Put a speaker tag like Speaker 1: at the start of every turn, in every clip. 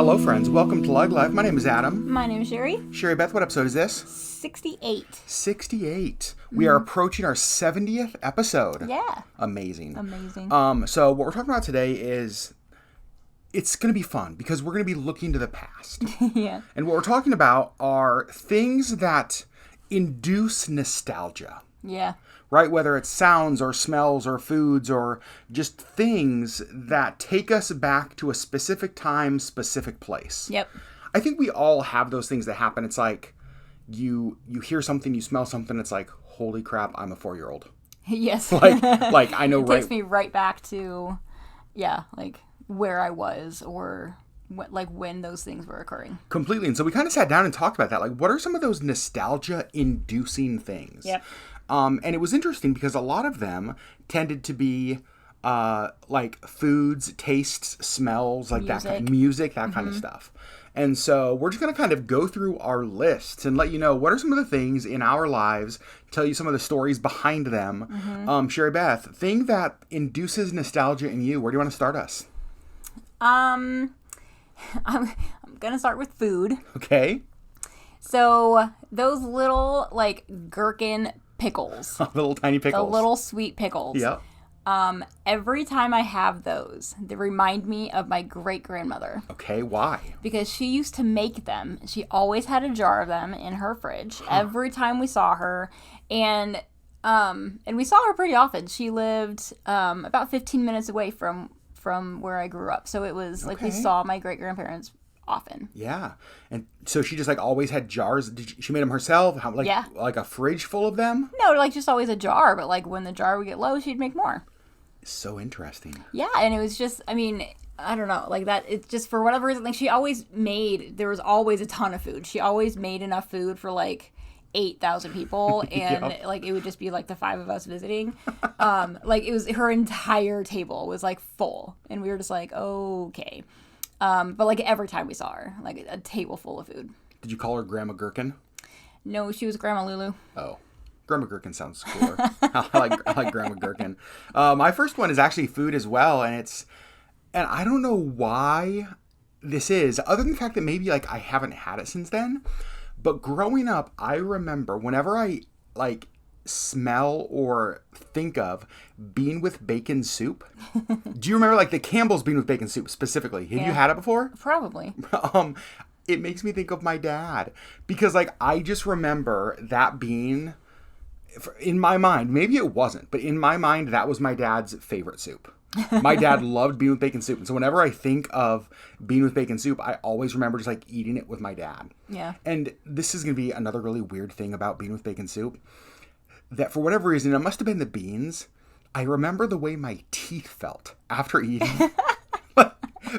Speaker 1: Hello, friends. Welcome to LeggLife. My name is Adam.
Speaker 2: My name is Sherry.
Speaker 1: Sherry Beth, what episode is this?
Speaker 2: 68.
Speaker 1: 68. We are approaching our 70th episode.
Speaker 2: Yeah.
Speaker 1: Amazing.
Speaker 2: So
Speaker 1: what we're talking about today is it's going to be fun because we're going to be looking to the past.
Speaker 2: Yeah.
Speaker 1: And what we're talking about are things that induce nostalgia.
Speaker 2: Yeah.
Speaker 1: Right? Whether it's sounds or smells or foods or just things that take us back to a specific time, specific place.
Speaker 2: Yep.
Speaker 1: I think we all have those things that happen. It's like you hear something, you smell something, it's like, holy crap, I'm a 4-year-old.
Speaker 2: Yes.
Speaker 1: Like I know,
Speaker 2: it takes me right back to, like where I was or when those things were occurring.
Speaker 1: Completely. And so we kind of sat down and talked about that. Like, what are some of those nostalgia-inducing things?
Speaker 2: Yep.
Speaker 1: And it was interesting because a lot of them tended to be like foods, tastes, smells, like
Speaker 2: Music.
Speaker 1: that kind of music, that kind of stuff. And so we're just going to kind of go through our lists and let you know what are some of the things in our lives, tell you some of the stories behind them. Sherry Beth, thing that induces nostalgia in you, where do you want to start us?
Speaker 2: I'm going to start with food.
Speaker 1: Okay.
Speaker 2: So those little like gherkin pickles.
Speaker 1: Little tiny pickles.
Speaker 2: The little sweet pickles.
Speaker 1: Yep.
Speaker 2: Every time I have those, they remind me of my great-grandmother.
Speaker 1: Okay, why?
Speaker 2: Because she used to make them. She always had a jar of them in her fridge every time we saw her. And we saw her pretty often. She lived about 15 minutes away from where I grew up. So it was like we saw my great-grandparents often.
Speaker 1: Yeah. And so she just like always had jars. She made them herself? Like a fridge full of them?
Speaker 2: No, like just always a jar. But like when the jar would get low, she'd make more.
Speaker 1: So interesting.
Speaker 2: Yeah. And it was just, I mean, I don't know, like that. It's just for whatever reason, like she always made, there was always a ton of food. She always made enough food for like 8,000 people. And
Speaker 1: Yep.
Speaker 2: like it would just be like the 5 of us visiting. Like it was her entire table was like full. And we were just like, okay. But like every time we saw her, like a table full of food.
Speaker 1: Did you call her Grandma Gherkin?
Speaker 2: No, she was Grandma Lulu.
Speaker 1: Oh, Grandma Gherkin sounds cooler. I like Grandma Gherkin. My first one is actually food as well, and I don't know why this is, other than the fact that maybe like I haven't had it since then. But growing up, I remember whenever I like smell or think of bean with bacon soup. Do you remember like the Campbell's bean with bacon soup specifically? Have you had it before?
Speaker 2: Probably.
Speaker 1: It makes me think of my dad because like I just remember that being in my mind. Maybe it wasn't, but in my mind that was my dad's favorite soup. My dad loved bean with bacon soup, and so whenever I think of bean with bacon soup, I always remember just like eating it with my dad.
Speaker 2: Yeah.
Speaker 1: And this is gonna be another really weird thing about bean with bacon soup. That for whatever reason, it must have been the beans. I remember the way my teeth felt after eating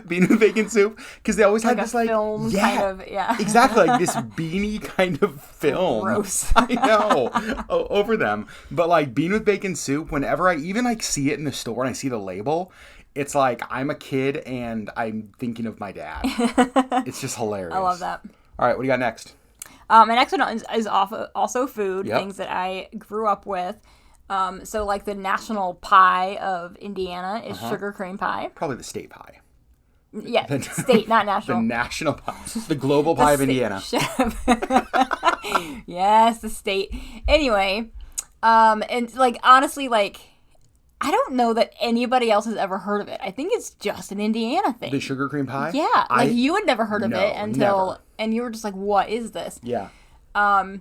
Speaker 1: bean with bacon soup, because they always had this like
Speaker 2: film kind of,
Speaker 1: exactly, like this beanie kind of film.
Speaker 2: Gross.
Speaker 1: I know over them, but like bean with bacon soup. Whenever I even like see it in the store and I see the label, it's like I'm a kid and I'm thinking of my dad. It's just hilarious.
Speaker 2: I love that.
Speaker 1: All right, what do you got next?
Speaker 2: My next one is also food,
Speaker 1: Yep.
Speaker 2: things that I grew up with. So like the national pie of Indiana is sugar cream pie.
Speaker 1: Probably the state pie.
Speaker 2: Yeah, state, not national.
Speaker 1: The national pie. The global pie of Indiana.
Speaker 2: Yes, the state. Anyway, and like honestly, like I don't know that anybody else has ever heard of it. I think it's just an Indiana thing.
Speaker 1: The sugar cream pie?
Speaker 2: Yeah, like you had never heard of
Speaker 1: No,
Speaker 2: it until,
Speaker 1: never.
Speaker 2: and you were just like, "What is this?"
Speaker 1: Yeah.
Speaker 2: And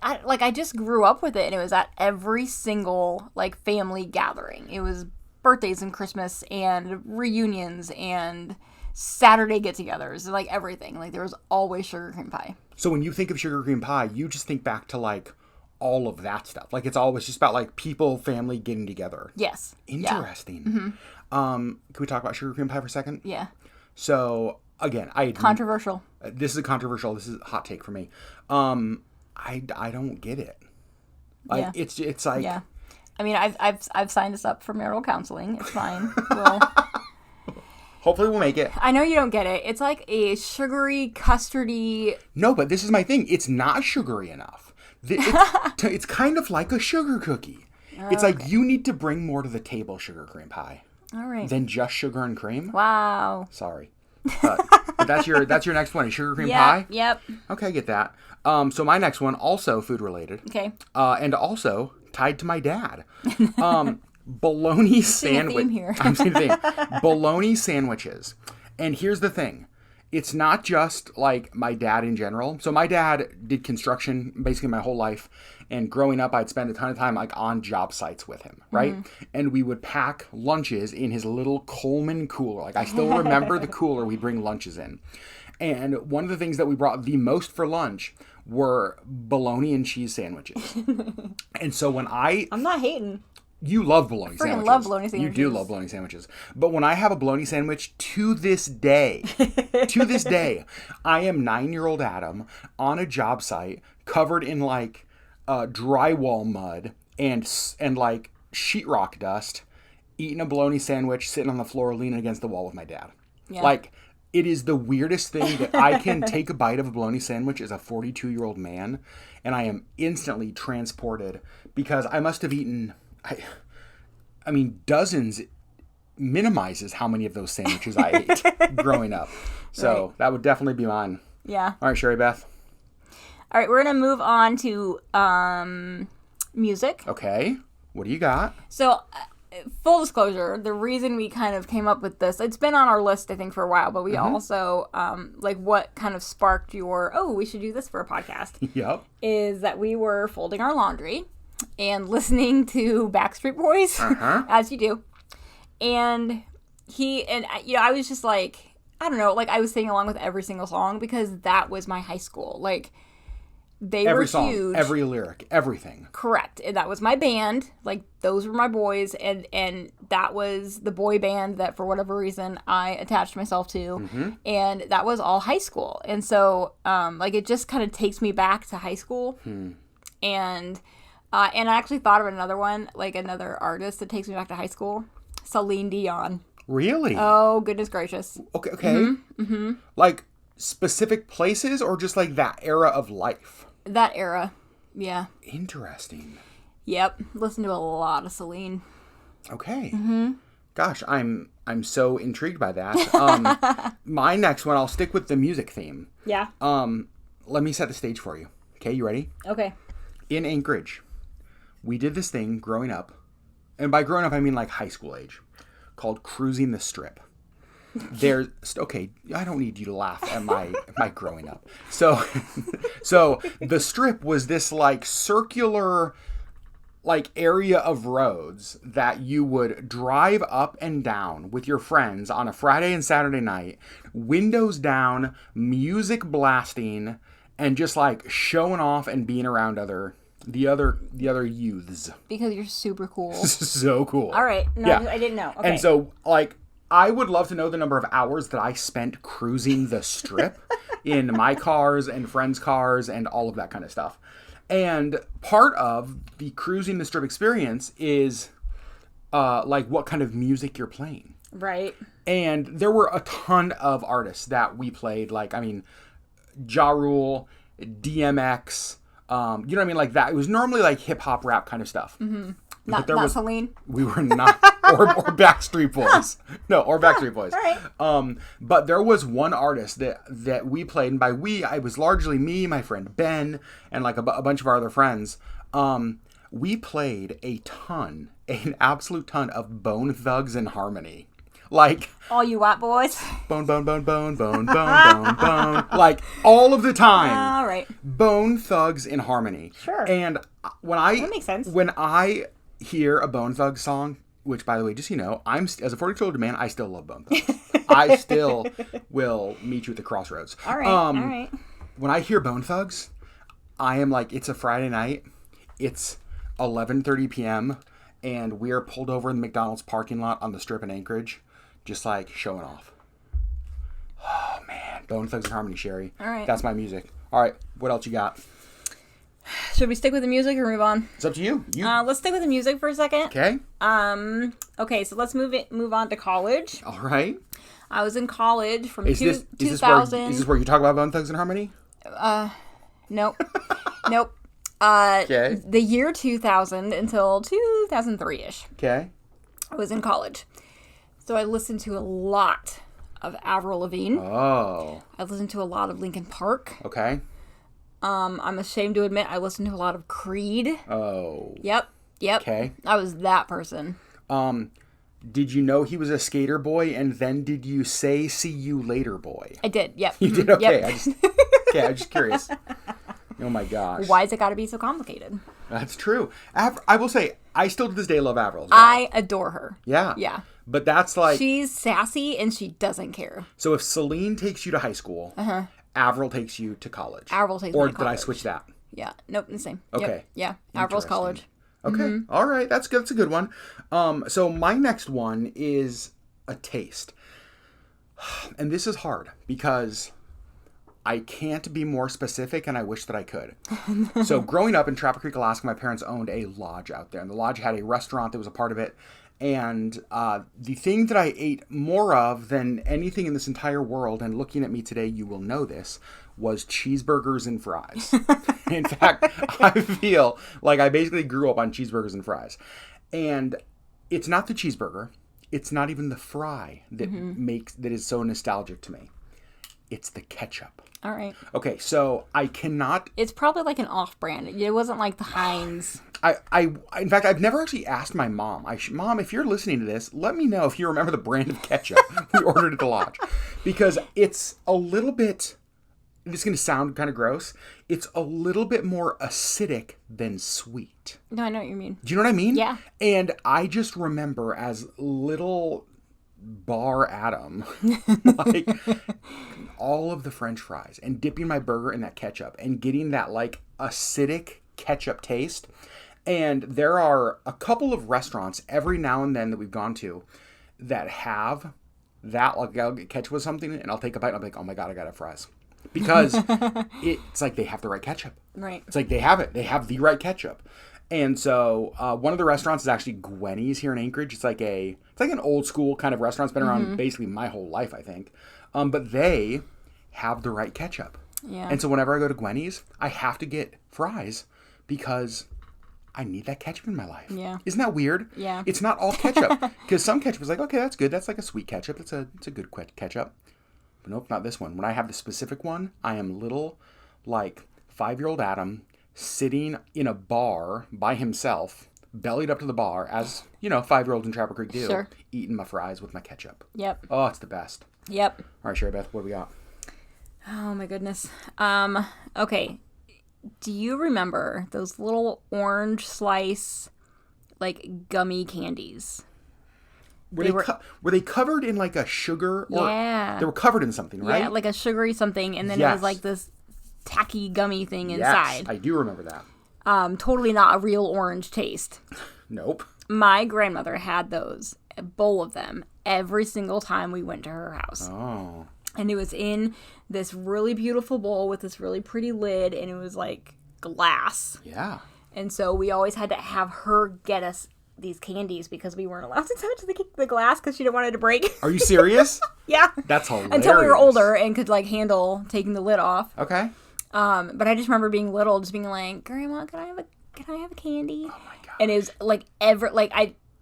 Speaker 2: I just grew up with it, and it was at every single like family gathering. It was birthdays and Christmas and reunions and Saturday get-togethers, like everything. Like there was always sugar cream pie.
Speaker 1: So when you think of sugar cream pie, you just think back to like all of that stuff. Like it's always just about like people, family getting together.
Speaker 2: Yes.
Speaker 1: Interesting.
Speaker 2: Yeah.
Speaker 1: Can we talk about sugar cream pie for a second?
Speaker 2: Yeah.
Speaker 1: So again,
Speaker 2: Controversial.
Speaker 1: This is controversial. This is a hot take for me. I don't get it. Like it's like
Speaker 2: Yeah. I mean, I've signed us up for marital counseling. It's fine. Well,
Speaker 1: hopefully we'll make it.
Speaker 2: I know you don't get it. It's like a sugary, custardy.
Speaker 1: No, but this is my thing. It's not sugary enough. It's kind of like a sugar cookie. It's like you need to bring more to the table, sugar cream pie,
Speaker 2: All right.
Speaker 1: than just sugar and cream.
Speaker 2: Wow.
Speaker 1: Sorry. But that's your next one. Sugar cream pie?
Speaker 2: Yep.
Speaker 1: Okay, I get that. So my next one, also food related.
Speaker 2: Okay.
Speaker 1: And also tied to my dad. Bologna sandwich.
Speaker 2: Theme here.
Speaker 1: I'm seeing a theme. Bologna sandwiches. And here's the thing. It's not just like my dad in general. So my dad did construction basically my whole life. And growing up, I'd spend a ton of time like on job sites with him, right? And we would pack lunches in his little Coleman cooler. Like I still remember the cooler we'd bring lunches in. And one of the things that we brought the most for lunch were bologna and cheese sandwiches. And so when
Speaker 2: I'm not hating.
Speaker 1: You love bologna sandwiches.
Speaker 2: I love bologna sandwiches.
Speaker 1: You do love bologna sandwiches. But when I have a bologna sandwich, to this day, I am 9-year-old Adam on a job site covered in like drywall mud and like sheetrock dust, eating a bologna sandwich, sitting on the floor, leaning against the wall with my dad. Yeah. Like, it is the weirdest thing that I can take a bite of a bologna sandwich as a 42-year-old man, and I am instantly transported because I must have eaten... I mean, dozens minimizes how many of those sandwiches I ate growing up. So that would definitely be mine.
Speaker 2: Yeah.
Speaker 1: All right, Sherry Beth.
Speaker 2: All right, we're going to move on to music.
Speaker 1: Okay. What do you got?
Speaker 2: So, full disclosure, the reason we kind of came up with this, it's been on our list, I think, for a while, but we also, like, what kind of sparked your, we should do this for a podcast.
Speaker 1: Yep.
Speaker 2: Is that we were folding our laundry and listening to Backstreet Boys, as you do. And I was just like, I don't know, like I was singing along with every single song because that was my high school. Like, they
Speaker 1: every
Speaker 2: were
Speaker 1: song,
Speaker 2: huge.
Speaker 1: every lyric, everything.
Speaker 2: Correct. And that was my band. Like, those were my boys. And that was the boy band that, for whatever reason, I attached myself to. And that was all high school. And so, like, it just kind of takes me back to high school. And I actually thought of another one, like another artist that takes me back to high school. Celine Dion.
Speaker 1: Really?
Speaker 2: Oh, goodness gracious.
Speaker 1: Okay. Like specific places or just like that era of life?
Speaker 2: That era. Yeah.
Speaker 1: Interesting.
Speaker 2: Yep. Listen to a lot of Celine.
Speaker 1: Okay. Gosh, I'm so intrigued by that. My next one, I'll stick with the music theme.
Speaker 2: Yeah.
Speaker 1: Let me set the stage for you. Okay, you ready?
Speaker 2: Okay.
Speaker 1: In Anchorage, we did this thing growing up, and by growing up I mean like high school age, called Cruising the Strip. There's okay, I don't need you to laugh at my growing up. So the Strip was this like circular like area of roads that you would drive up and down with your friends on a Friday and Saturday night, windows down, music blasting, and just like showing off and being around the other youths.
Speaker 2: Because you're super cool.
Speaker 1: So cool.
Speaker 2: All right. No, yeah. I didn't know. Okay.
Speaker 1: And so, like, I would love to know the number of hours that I spent cruising the Strip in my cars and friends' cars and all of that kind of stuff. And part of the Cruising the Strip experience is, like, what kind of music you're playing.
Speaker 2: Right.
Speaker 1: And there were a ton of artists that we played. Like, I mean, Ja Rule, DMX, you know what I mean? Like that. It was normally like hip hop rap kind of stuff.
Speaker 2: Not Celine.
Speaker 1: We were not, or Backstreet Boys. No, or Backstreet Boys.
Speaker 2: All right.
Speaker 1: But there was one artist that we played, and by we, I was largely me, my friend Ben, and like a bunch of our other friends. We played an absolute ton of Bone Thugs-n-Harmony. Like
Speaker 2: all you white boys.
Speaker 1: Bone, bone, bone, bone, bone, bone, bone, bone. Like all of the time.
Speaker 2: All right.
Speaker 1: Bone Thugs-n-Harmony.
Speaker 2: Sure.
Speaker 1: And
Speaker 2: that makes sense.
Speaker 1: When I hear a Bone Thugs song, which by the way, just so you know, as a 42-year-old man, I still love Bone Thugs. I still will meet you at the crossroads.
Speaker 2: All right. All right.
Speaker 1: When I hear Bone Thugs, I am like, it's a Friday night. It's 11:30 p.m. and we are pulled over in the McDonald's parking lot on the Strip in Anchorage. Just like showing off. Oh man, Bone Thugs-n-Harmony, Sherry.
Speaker 2: All right,
Speaker 1: that's my music. All right, what else you got?
Speaker 2: Should we stick with the music or move on?
Speaker 1: It's up to you.
Speaker 2: Let's stick with the music for a second.
Speaker 1: Okay.
Speaker 2: Okay, so let's move on to college.
Speaker 1: All right.
Speaker 2: I was in college from 2000.
Speaker 1: Is this where you talk about Bone Thugs-n-Harmony?
Speaker 2: Nope. Nope.
Speaker 1: Okay.
Speaker 2: The year 2000 until 2003-ish.
Speaker 1: Okay.
Speaker 2: I was in college. So I listened to a lot of Avril Lavigne.
Speaker 1: Oh.
Speaker 2: I listened to a lot of Linkin Park.
Speaker 1: Okay.
Speaker 2: I'm ashamed to admit I listened to a lot of Creed.
Speaker 1: Oh.
Speaker 2: Yep.
Speaker 1: Okay.
Speaker 2: I was that person.
Speaker 1: Did you know he was a skater boy, and then did you say "see you later" boy?
Speaker 2: I did. Yep.
Speaker 1: You did. Okay.
Speaker 2: Yep.
Speaker 1: I'm just curious. Oh my gosh.
Speaker 2: Why's it got to be so complicated?
Speaker 1: That's true. I will say, I still to this day love Avril. As well.
Speaker 2: I adore her.
Speaker 1: Yeah.
Speaker 2: Yeah.
Speaker 1: But that's like...
Speaker 2: She's sassy and she doesn't care.
Speaker 1: So if Celine takes you to high school, Avril takes you to college.
Speaker 2: Avril takes me to college.
Speaker 1: Or did I switch that?
Speaker 2: Yeah. Nope, the same.
Speaker 1: Okay.
Speaker 2: Yep. Yeah. Avril's college.
Speaker 1: Okay. All right. That's good. That's a good one. So my next one is a taste. And this is hard because I can't be more specific, and I wish that I could. So growing up in Trapper Creek, Alaska, my parents owned a lodge out there. And the lodge had a restaurant that was a part of it. And the thing that I ate more of than anything in this entire world, and looking at me today, you will know this, was cheeseburgers and fries. In fact, I feel like I basically grew up on cheeseburgers and fries. And it's not the cheeseburger. It's not even the fry that that is so nostalgic to me. It's the ketchup.
Speaker 2: All right.
Speaker 1: Okay, so I cannot...
Speaker 2: It's probably like an off-brand. It wasn't like the Heinz.
Speaker 1: In fact, I've never actually asked my mom. Mom, if you're listening to this, let me know if you remember the brand of ketchup we ordered at the lodge. Because it's a little bit... This is going to sound kind of gross. It's a little bit more acidic than sweet.
Speaker 2: No, I know what you mean.
Speaker 1: Do you know what I mean?
Speaker 2: Yeah.
Speaker 1: And I just remember as little Bar Adam, like all of the French fries and dipping my burger in that ketchup and getting that like acidic ketchup taste. And there are a couple of restaurants every now and then that we've gone to that have that. Like I'll get ketchup with something and I'll take a bite and I'll be like, oh my God, I got to have fries. Because it's like they have the right ketchup.
Speaker 2: Right.
Speaker 1: It's like they have it. They have the right ketchup. And so one of the restaurants is actually Gwenny's here in Anchorage. It's like an old school kind of restaurant. It's been around basically my whole life, I think. But they have the right ketchup.
Speaker 2: Yeah.
Speaker 1: And so whenever I go to Gwenny's, I have to get fries because I need that ketchup in my life.
Speaker 2: Yeah.
Speaker 1: Isn't that weird?
Speaker 2: Yeah.
Speaker 1: It's not all ketchup. Because some ketchup is like, okay, that's good. That's like a sweet ketchup. It's a good ketchup. But nope, not this one. When I have the specific one, I am little, like, 5-year-old Adam sitting in a bar by himself, bellied up to the bar, as, 5-year-olds in Trapper Creek do,
Speaker 2: Sure.
Speaker 1: eating my fries with my ketchup.
Speaker 2: Yep.
Speaker 1: Oh, it's the best.
Speaker 2: Yep.
Speaker 1: All right, Sherry Beth, what do we got?
Speaker 2: Oh, my goodness. Okay. Do you remember those little orange slice, like, gummy candies?
Speaker 1: Were they covered in like a sugar? Or
Speaker 2: Yeah.
Speaker 1: They were covered in something, right?
Speaker 2: Yeah, like a sugary something, and then it
Speaker 1: Yes.
Speaker 2: was like this tacky gummy thing
Speaker 1: Yes,
Speaker 2: inside.
Speaker 1: I do remember that.
Speaker 2: Totally not a real orange taste.
Speaker 1: Nope.
Speaker 2: My grandmother had those, a bowl of them, every single time we went to her house.
Speaker 1: Oh.
Speaker 2: And it was in this really beautiful bowl with this really pretty lid, and it was like glass.
Speaker 1: Yeah.
Speaker 2: And so we always had to have her get us these candies because we weren't allowed to touch the glass because she didn't want it to break.
Speaker 1: Are you serious?
Speaker 2: Yeah.
Speaker 1: That's hilarious.
Speaker 2: Until we were older and could like handle taking the lid off.
Speaker 1: Okay.
Speaker 2: But I just remember being little, just being like, Grandma, can I have a candy?
Speaker 1: Oh my God.
Speaker 2: And it was like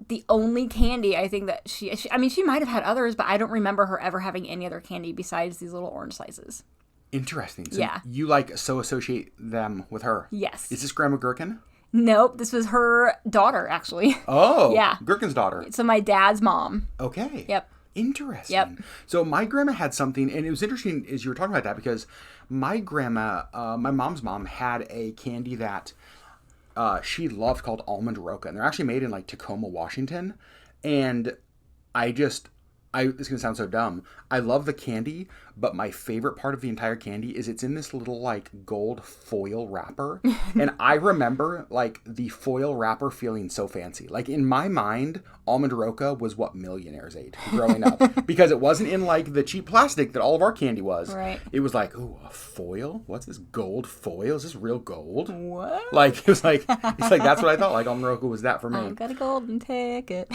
Speaker 2: the only candy I think that she might have had others, but I don't remember her ever having any other candy besides these little orange slices.
Speaker 1: Interesting. So
Speaker 2: Yeah.
Speaker 1: you so associate them with her.
Speaker 2: Yes.
Speaker 1: Is this Grandma Gherkin?
Speaker 2: Nope, this was her daughter, actually.
Speaker 1: Oh.
Speaker 2: Yeah.
Speaker 1: Gherkin's daughter.
Speaker 2: So my dad's mom.
Speaker 1: Okay.
Speaker 2: Yep.
Speaker 1: Interesting.
Speaker 2: Yep.
Speaker 1: So my grandma had something, and it was interesting as you were talking about that because my grandma, my mom's mom, had a candy that she loved called Almond Roca, and they're actually made in like Tacoma, Washington. And this is gonna sound so dumb. I love the candy, but my favorite part of the entire candy is it's in this little like gold foil wrapper. And I remember like the foil wrapper feeling so fancy. Like in my mind, Almond Roca was what millionaires ate growing up because it wasn't in like the cheap plastic that all of our candy was.
Speaker 2: Right.
Speaker 1: It was like, ooh, a foil? What's this gold foil? Is this real gold?
Speaker 2: What?
Speaker 1: Like it's like that's what I thought. Like Almond Roca was that for me.
Speaker 2: I've got a golden ticket.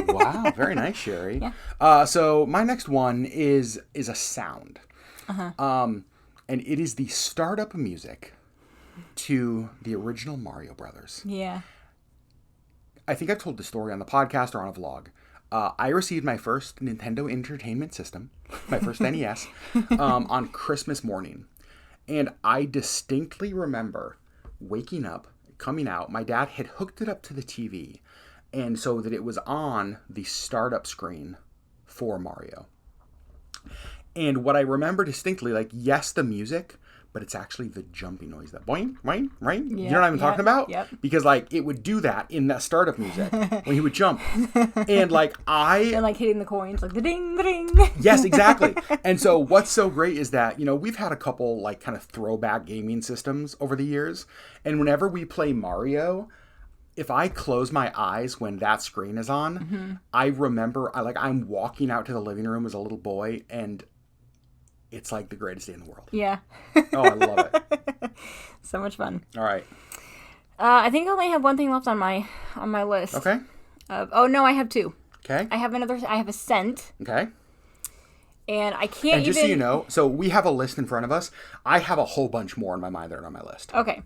Speaker 1: Wow, very nice, Sherry.
Speaker 2: Yeah.
Speaker 1: So my next one is a sound. And it is the startup music to the original Mario Brothers.
Speaker 2: Yeah.
Speaker 1: I think I've told the story on the podcast or on a vlog. I received my first Nintendo Entertainment System, my first NES, on Christmas morning. And I distinctly remember waking up, coming out. My dad had hooked it up to the TV, and so that it was on the startup screen for Mario. And what I remember distinctly, like, yes, the music, but it's actually the jumping noise, that boing, boing, right?
Speaker 2: Yep,
Speaker 1: you know what I'm talking about?
Speaker 2: Yep.
Speaker 1: Because, like, it would do that in that startup music when he would jump. And, like,
Speaker 2: And, like, hitting the coins, like, the ding, the ding.
Speaker 1: Yes, exactly. And so what's so great is that, you know, we've had a couple, like, kind of throwback gaming systems over the years. And whenever we play Mario, if I close my eyes when that screen is on, I remember, I'm walking out to the living room as a little boy, and it's like the greatest day in the world.
Speaker 2: Yeah.
Speaker 1: Oh, I love it.
Speaker 2: So much fun.
Speaker 1: All right.
Speaker 2: I think I only have one thing left on my list.
Speaker 1: Okay.
Speaker 2: Oh no, I have two.
Speaker 1: Okay.
Speaker 2: I have a scent.
Speaker 1: Okay.
Speaker 2: And I can't
Speaker 1: And just so you know, so we have a list in front of us. I have a whole bunch more in my mind that are on my list.
Speaker 2: Okay.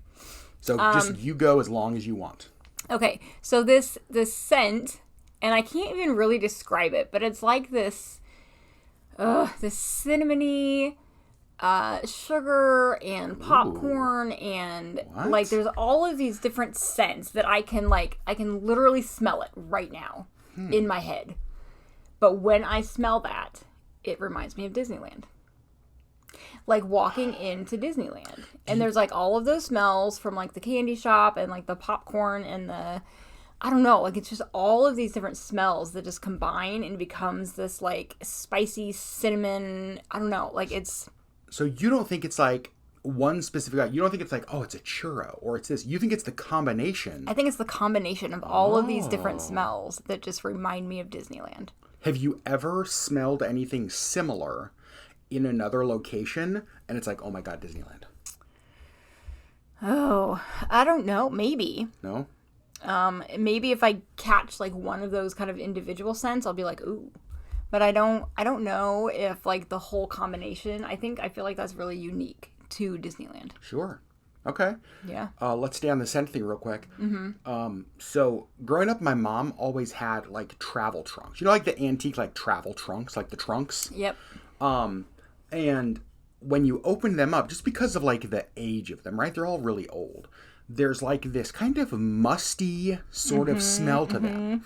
Speaker 1: So just you go as long as you want.
Speaker 2: Okay. So this scent, and I can't even really describe it, but it's like this cinnamony sugar and popcorn and
Speaker 1: What?
Speaker 2: like there's all of these different scents that I can literally smell it right now in my head. But when I smell that, it reminds me of Disneyland. Like walking into Disneyland. And there's like all of those smells from like the candy shop and like the popcorn and the, I don't know, like it's just all of these different smells that just combine and becomes this like spicy cinnamon, I don't know, like it's...
Speaker 1: So you don't think it's like one specific, you don't think it's like, oh, it's a churro or it's this. You think it's the combination.
Speaker 2: I think it's the combination of all of these different smells that just remind me of Disneyland.
Speaker 1: Have you ever smelled anything similar in another location and it's like, oh my God, Disneyland?
Speaker 2: Oh, I don't know. Maybe.
Speaker 1: No?
Speaker 2: Maybe if I catch like one of those kind of individual scents, I'll be like, ooh. But I don't know if like the whole combination, I feel like that's really unique to Disneyland.
Speaker 1: Sure. Okay.
Speaker 2: Yeah.
Speaker 1: Let's stay on the scent thing real quick. So growing up, my mom always had like travel trunks. You know, like the antique like travel trunks, like the trunks.
Speaker 2: Yep.
Speaker 1: And when you open them up, just because of like the age of them, right? They're all really old. There's like this kind of musty sort of smell to them.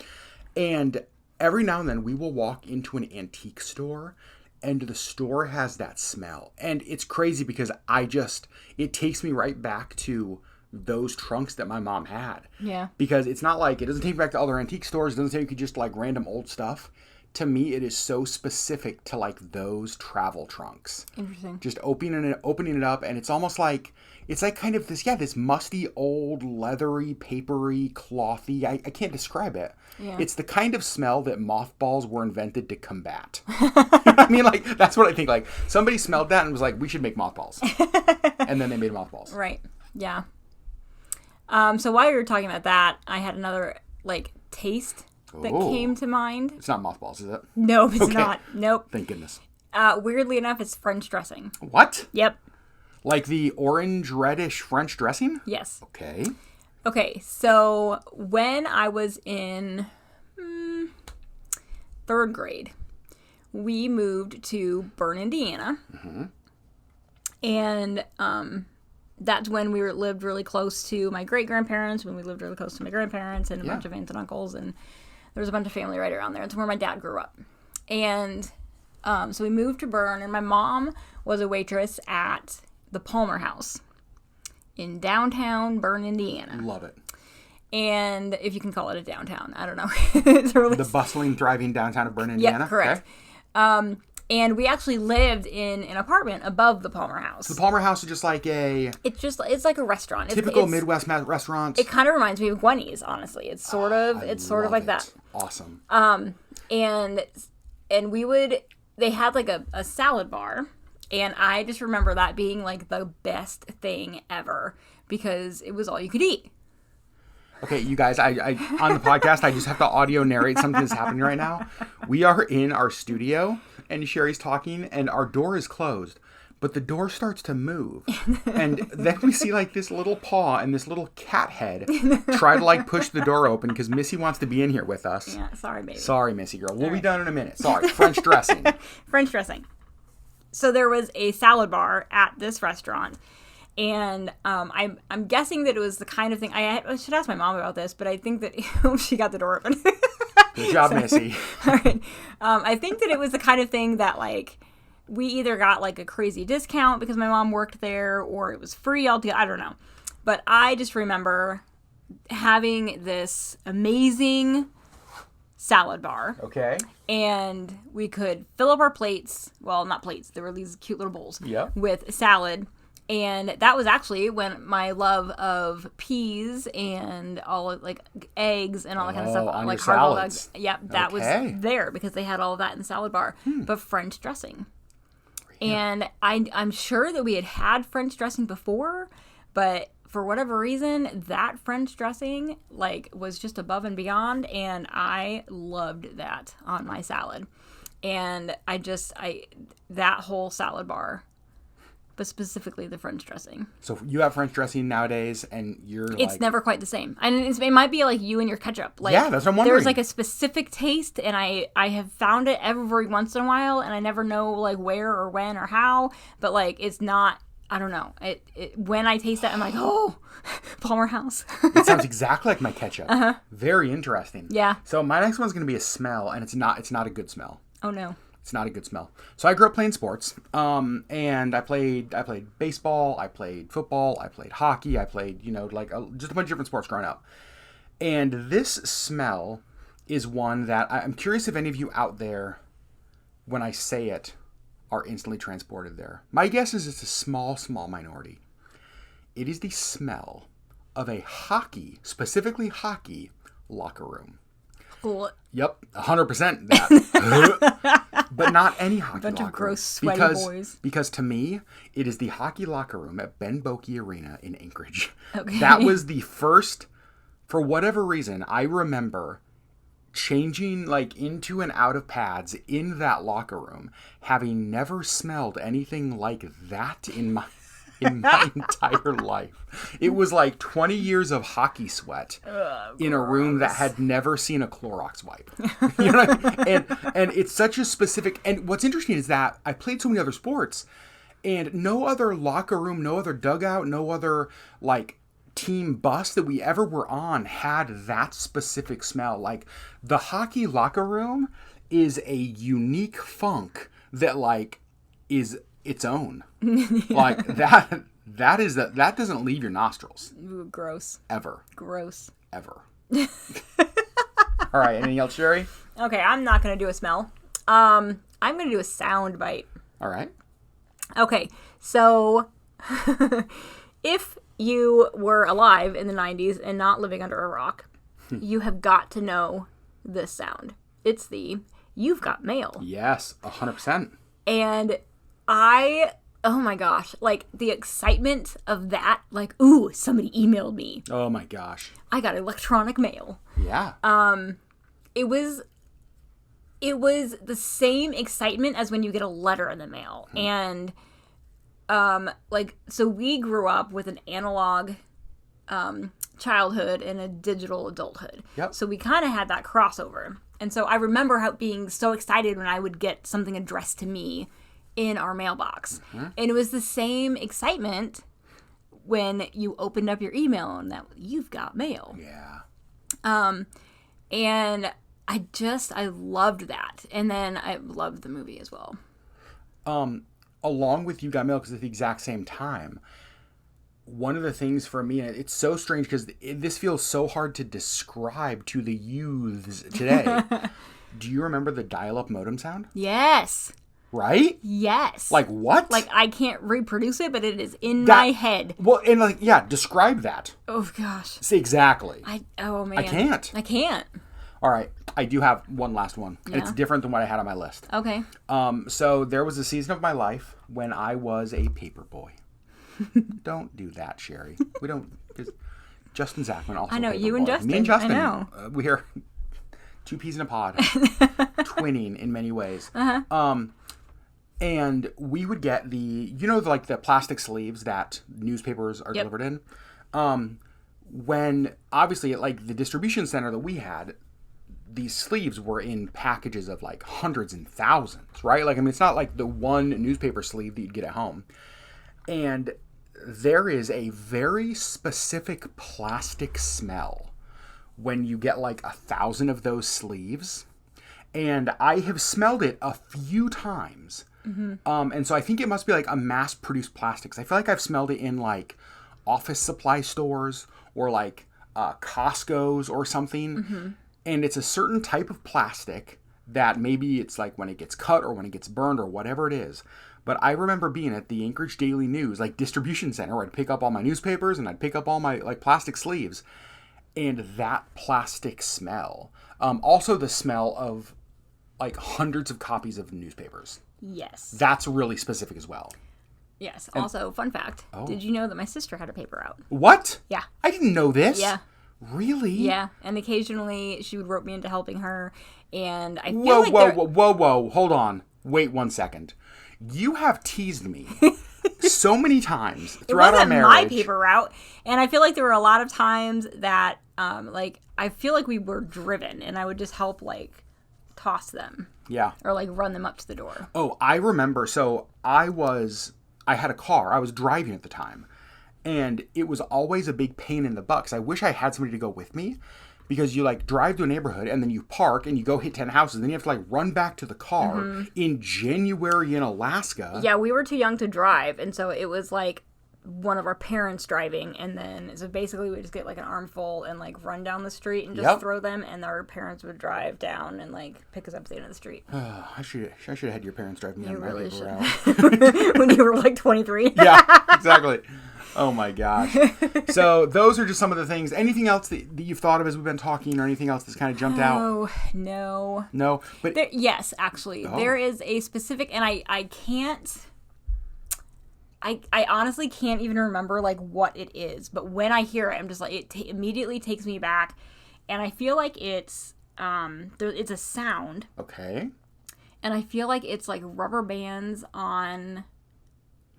Speaker 1: And every now and then we will walk into an antique store and the store has that smell. And it's crazy because it takes me right back to those trunks that my mom had.
Speaker 2: Yeah.
Speaker 1: Because it's not like, it doesn't take me back to other antique stores. It doesn't take you just like random old stuff. To me, it is so specific to like those travel trunks.
Speaker 2: Interesting.
Speaker 1: Just opening it up, and it's almost like, it's like kind of this musty, old, leathery, papery, clothy. I can't describe it.
Speaker 2: Yeah.
Speaker 1: It's the kind of smell that mothballs were invented to combat. I mean, like, that's what I think. Like, somebody smelled that and was like, we should make mothballs. And then they made mothballs.
Speaker 2: Right. Yeah. So while you were talking about that, I had another, like, taste that came to mind.
Speaker 1: It's not mothballs, is it?
Speaker 2: Nope, it's not. Nope.
Speaker 1: Thank goodness.
Speaker 2: Weirdly enough, it's French dressing.
Speaker 1: What?
Speaker 2: Yep.
Speaker 1: Like the orange reddish French dressing?
Speaker 2: Yes.
Speaker 1: Okay.
Speaker 2: Okay, so when I was in third grade, we moved to Bern, Indiana. And that's when we lived really close to my great-grandparents, when we lived really close to my grandparents and a bunch of aunts and uncles, and there was a bunch of family right around there. It's where my dad grew up. And so we moved to Bern, and my mom was a waitress at the Palmer House in downtown Bern, Indiana.
Speaker 1: Love it.
Speaker 2: And if you can call it a downtown, I don't know. It's really
Speaker 1: The bustling, thriving downtown of Bern, Indiana?
Speaker 2: Yeah, correct.
Speaker 1: Okay.
Speaker 2: And we actually lived in an apartment above the Palmer House.
Speaker 1: The Palmer House is just like
Speaker 2: it's like a restaurant.
Speaker 1: Typical Midwest restaurant.
Speaker 2: It kind of reminds me of Gwenny's, honestly. It's sort of like that.
Speaker 1: Awesome.
Speaker 2: And they had like a salad bar, and I just remember that being like the best thing ever because it was all you could eat.
Speaker 1: Okay, you guys, I on the podcast, I just have to audio narrate something that's happening right now. We are in our studio, and Sherry's talking, and our door is closed. but the door starts to move. And then we see like this little paw and this little cat head try to like push the door open because Missy wants to be in here with us.
Speaker 2: Yeah, sorry, baby.
Speaker 1: Sorry, Missy girl. We'll be done in a minute. Sorry. French dressing.
Speaker 2: French dressing. So there was a salad bar at this restaurant. And I'm guessing that it was the kind of thing, I should ask my mom about this, but I think that she got the door open.
Speaker 1: Good job, Missy.
Speaker 2: All right. I think that it was the kind of thing that like we either got like a crazy discount because my mom worked there or it was free altogether. I don't know. But I just remember having this amazing salad bar.
Speaker 1: Okay.
Speaker 2: And we could fill up our plates. Well, not plates. There were these cute little bowls.
Speaker 1: Yeah.
Speaker 2: With salad. And that was actually when my love of peas and all of, like eggs and all that kind of stuff,
Speaker 1: on
Speaker 2: like
Speaker 1: your
Speaker 2: hard-boiled
Speaker 1: salads.
Speaker 2: eggs. Yep, that was there because they had all of that in the salad bar. But French dressing. And I'm sure that we had French dressing before, but for whatever reason, that French dressing like was just above and beyond, and I loved that on my salad. And that whole salad bar, but specifically the French dressing.
Speaker 1: So you have French dressing nowadays, and
Speaker 2: it's never quite the same. And it might be like you and your ketchup. Like,
Speaker 1: yeah, that's what I'm wondering.
Speaker 2: There's like a specific taste, and I have found it every once in a while, and I never know like where or when or how. But like it's not. I don't know. It when I taste it, I'm like, oh, Palmer House.
Speaker 1: It sounds exactly like my ketchup. Uh-huh. Very interesting.
Speaker 2: Yeah.
Speaker 1: So my next one's going to be a smell, and it's not a good smell.
Speaker 2: Oh no.
Speaker 1: It's not a good smell. So I grew up playing sports, and I played baseball, I played football, I played hockey, I played just a bunch of different sports growing up. And this smell is one that I'm curious if any of you out there, when I say it, are instantly transported there. My guess is it's a small minority. It is the smell of a specifically hockey locker room.
Speaker 2: Cool.
Speaker 1: Yep, 100% that. But not any hockey
Speaker 2: Bunch
Speaker 1: locker
Speaker 2: of gross,
Speaker 1: room.
Speaker 2: sweaty boys.
Speaker 1: Because to me, it is the hockey locker room at Ben Boeke Arena in Anchorage.
Speaker 2: Okay.
Speaker 1: That was the first, for whatever reason, I remember changing like into and out of pads in that locker room, having never smelled anything like that in my entire life. It was like 20 years of hockey sweat in a room that had never seen a Clorox wipe. You know what I mean? And it's such a specific, and what's interesting is that I played so many other sports and no other locker room, no other dugout, no other like team bus that we ever were on had that specific smell. Like the hockey locker room is a unique funk that like is its own. Like that doesn't leave your nostrils.
Speaker 2: Ooh, gross.
Speaker 1: Ever.
Speaker 2: Gross.
Speaker 1: Ever. All right, anything else, Sherry?
Speaker 2: Okay, I'm not going to do a smell. I'm going to do a sound bite.
Speaker 1: All right.
Speaker 2: Okay, so if you were alive in the 90s and not living under a rock, you have got to know this sound. It's the "You've Got Mail."
Speaker 1: Yes, 100%.
Speaker 2: And oh my gosh, like the excitement of that, like, ooh, somebody emailed me.
Speaker 1: Oh my gosh.
Speaker 2: I got electronic mail.
Speaker 1: Yeah.
Speaker 2: It was the same excitement as when you get a letter in the mail. And so we grew up with an analog childhood and a digital adulthood.
Speaker 1: Yep.
Speaker 2: So we kind of had that crossover. And so I remember being so excited when I would get something addressed to me in our mailbox. Mm-hmm. And it was the same excitement when you opened up your email and that "You've got mail."
Speaker 1: Yeah.
Speaker 2: And I loved that. And then I loved the movie as well.
Speaker 1: Along with "You Got Mail," because at the exact same time, one of the things for me, and it's so strange because this feels so hard to describe to the youths today. Do you remember the dial-up modem sound?
Speaker 2: Yes.
Speaker 1: Right?
Speaker 2: Yes.
Speaker 1: Like what?
Speaker 2: Like I can't reproduce it, but it is in my head.
Speaker 1: Well, and like, yeah, describe that.
Speaker 2: Oh gosh.
Speaker 1: See, exactly.
Speaker 2: Oh man.
Speaker 1: I can't. All right. I do have one last one. Yeah. And it's different than what I had on my list.
Speaker 2: Okay.
Speaker 1: So there was a season of my life when I was a paper boy. Don't do that, Sherry. We don't. Justin Zachman also.
Speaker 2: I know,
Speaker 1: paper
Speaker 2: you
Speaker 1: boy.
Speaker 2: and Justin.
Speaker 1: Me and Justin.
Speaker 2: I know.
Speaker 1: We are two peas in a pod. Twinning in many ways. Uh-huh. And we would get like the plastic sleeves that newspapers are
Speaker 2: Yep.
Speaker 1: delivered in. When obviously at like the distribution center that we had, these sleeves were in packages of like hundreds and thousands, right? Like, I mean, it's not like the one newspaper sleeve that you'd get at home. And there is a very specific plastic smell when you get like 1,000 of those sleeves. And I have smelled it a few times. And so I think it must be like a mass-produced plastics. I feel like I've smelled it in like office supply stores or like Costco's or something. And it's a certain type of plastic that maybe it's like when it gets cut or when it gets burned or whatever it is. But I remember being at the Anchorage Daily News, like distribution center, where I'd pick up all my newspapers and I'd pick up all my like plastic sleeves. And that plastic smell. Also the smell of like hundreds of copies of newspapers.
Speaker 2: Yes.
Speaker 1: That's really specific as well.
Speaker 2: Yes. Also, fun fact. Did you know that my sister had a paper route?
Speaker 1: What?
Speaker 2: Yeah.
Speaker 1: I didn't know this.
Speaker 2: Yeah.
Speaker 1: Really?
Speaker 2: Yeah. And occasionally she would rope me into helping her. And I feel
Speaker 1: Whoa. Hold on. Wait 1 second. You have teased me so many times throughout our marriage.
Speaker 2: It wasn't my paper route. And I feel like there were a lot of times that, like, I feel like we were driven and I would just help, like, toss them.
Speaker 1: Yeah.
Speaker 2: Or, like, run them up to the door.
Speaker 1: Oh, I remember. So I had a car. I was driving at the time. And it was always a big pain in the butt. 'Cause I wish I had somebody to go with me. Because you, like, drive to a neighborhood and then you park and you go hit 10 houses. And then you have to, like, run back to the car in January in Alaska.
Speaker 2: Yeah, we were too young to drive. And so it was, like, one of our parents driving. And then, so basically we just get, like, an armful and, like, run down the street and just throw them. And our parents would drive down and, like, pick us up at the end of the street.
Speaker 1: I should have had your parents drive me on my
Speaker 2: really
Speaker 1: paper route.
Speaker 2: When you were, like, 23.
Speaker 1: Yeah, exactly. Oh my gosh. So those are just some of the things. Anything else that you've thought of as we've been talking, or anything else that's kind of jumped out?
Speaker 2: Oh, no.
Speaker 1: No? But
Speaker 2: yes, actually. There is a specific, and I can't, I honestly can't even remember, like, what it is. But when I hear it, I'm just like, it immediately takes me back. And I feel like it's a sound.
Speaker 1: Okay.
Speaker 2: And I feel like it's, like, rubber bands on,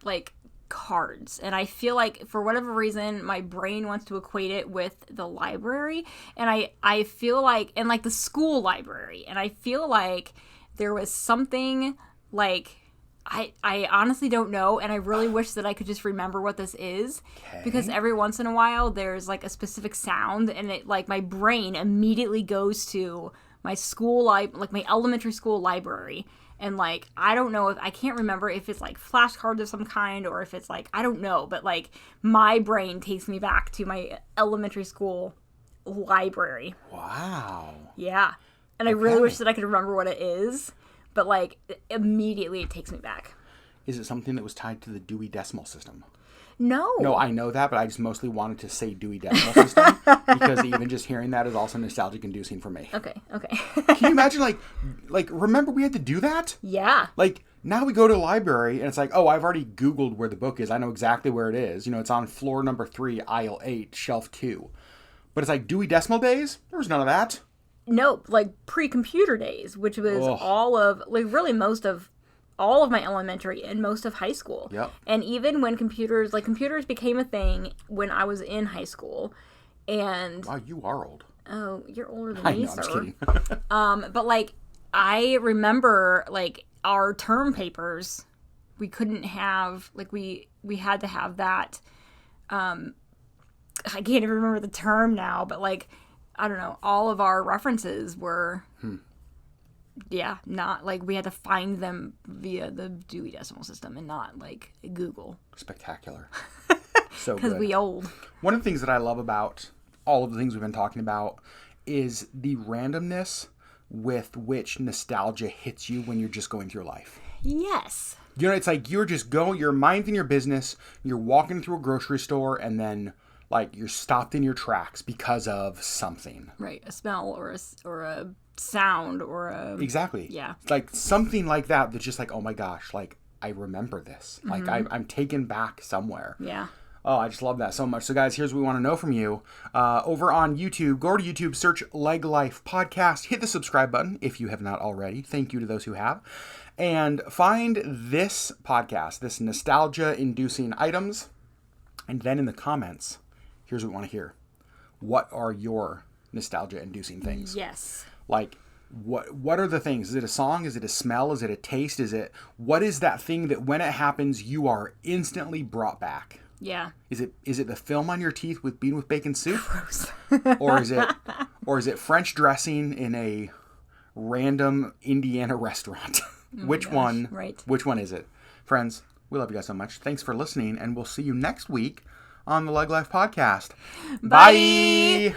Speaker 2: like, cards. And I feel like for whatever reason my brain wants to equate it with the library, and I feel like, and like the school library, and I feel like there was something, like, I honestly don't know, and I really wish that I could just remember what this is. Because every once in a while there's like a specific sound, and it, like, my brain immediately goes to my school, like my elementary school library. And, like, I don't know, I can't remember if it's, like, flashcards of some kind, or if it's, like, I don't know. But, like, my brain takes me back to my elementary school library.
Speaker 1: Wow.
Speaker 2: Yeah. And I really wish that I could remember what it is. But, like, immediately it takes me back.
Speaker 1: Is it something that was tied to the Dewey Decimal System?
Speaker 2: No.
Speaker 1: No, I know that, but I just mostly wanted to say Dewey Decimal System because even just hearing that is also nostalgic inducing for me.
Speaker 2: Okay.
Speaker 1: Can you imagine, like, remember we had to do that?
Speaker 2: Yeah.
Speaker 1: Like, now we go to the library and it's like, oh, I've already Googled where the book is. I know exactly where it is. You know, it's on floor number 3, aisle 8, shelf 2. But it's like Dewey Decimal days? There was none of that.
Speaker 2: Nope. Like, pre-computer days, which was all of, like, really most of all of my elementary and most of high school.
Speaker 1: Yep.
Speaker 2: And even when computers became a thing when I was in high school. And
Speaker 1: Wow, you are old.
Speaker 2: oh, you're older than
Speaker 1: I
Speaker 2: me,
Speaker 1: know,
Speaker 2: sir.
Speaker 1: I'm just kidding.
Speaker 2: But, like, I remember, like, our term papers, we couldn't have, like, we had to have that, I can't even remember the term now, but, like, I don't know, all of our references were yeah, not, like, we had to find them via the Dewey Decimal System and not, like, Google.
Speaker 1: Spectacular. So
Speaker 2: Because
Speaker 1: good.
Speaker 2: we old.
Speaker 1: One of the things that I love about all of the things we've been talking about is the randomness with which nostalgia hits you when you're just going through life.
Speaker 2: Yes.
Speaker 1: You know, it's like you're minding your business, you're walking through a grocery store, and then, like, you're stopped in your tracks because of something.
Speaker 2: Right. A smell or a sound or a...
Speaker 1: Exactly.
Speaker 2: Yeah.
Speaker 1: Like, something like that that's just like, oh my gosh, like, I remember this. Like, I'm taken back somewhere.
Speaker 2: Yeah.
Speaker 1: Oh, I just love that so much. So, guys, here's what we want to know from you. Over on YouTube, go to YouTube, search LeggLife Podcast. Hit the subscribe button if you have not already. Thank you to those who have. And find this podcast, this nostalgia-inducing items. And then in the comments, here's what we want to hear. What are your nostalgia-inducing things?
Speaker 2: Yes.
Speaker 1: Like, what are the things? Is it a song? Is it a smell? Is it a taste? What is that thing that when it happens, you are instantly brought back?
Speaker 2: Yeah.
Speaker 1: Is it the film on your teeth with bean with bacon soup? Gross. or is it French dressing in a random Indiana restaurant? Which one?
Speaker 2: Right.
Speaker 1: Which one is it? Friends, we love you guys so much. Thanks for listening, and we'll see you next week on the LeggLife Podcast.
Speaker 2: Bye.
Speaker 1: Bye.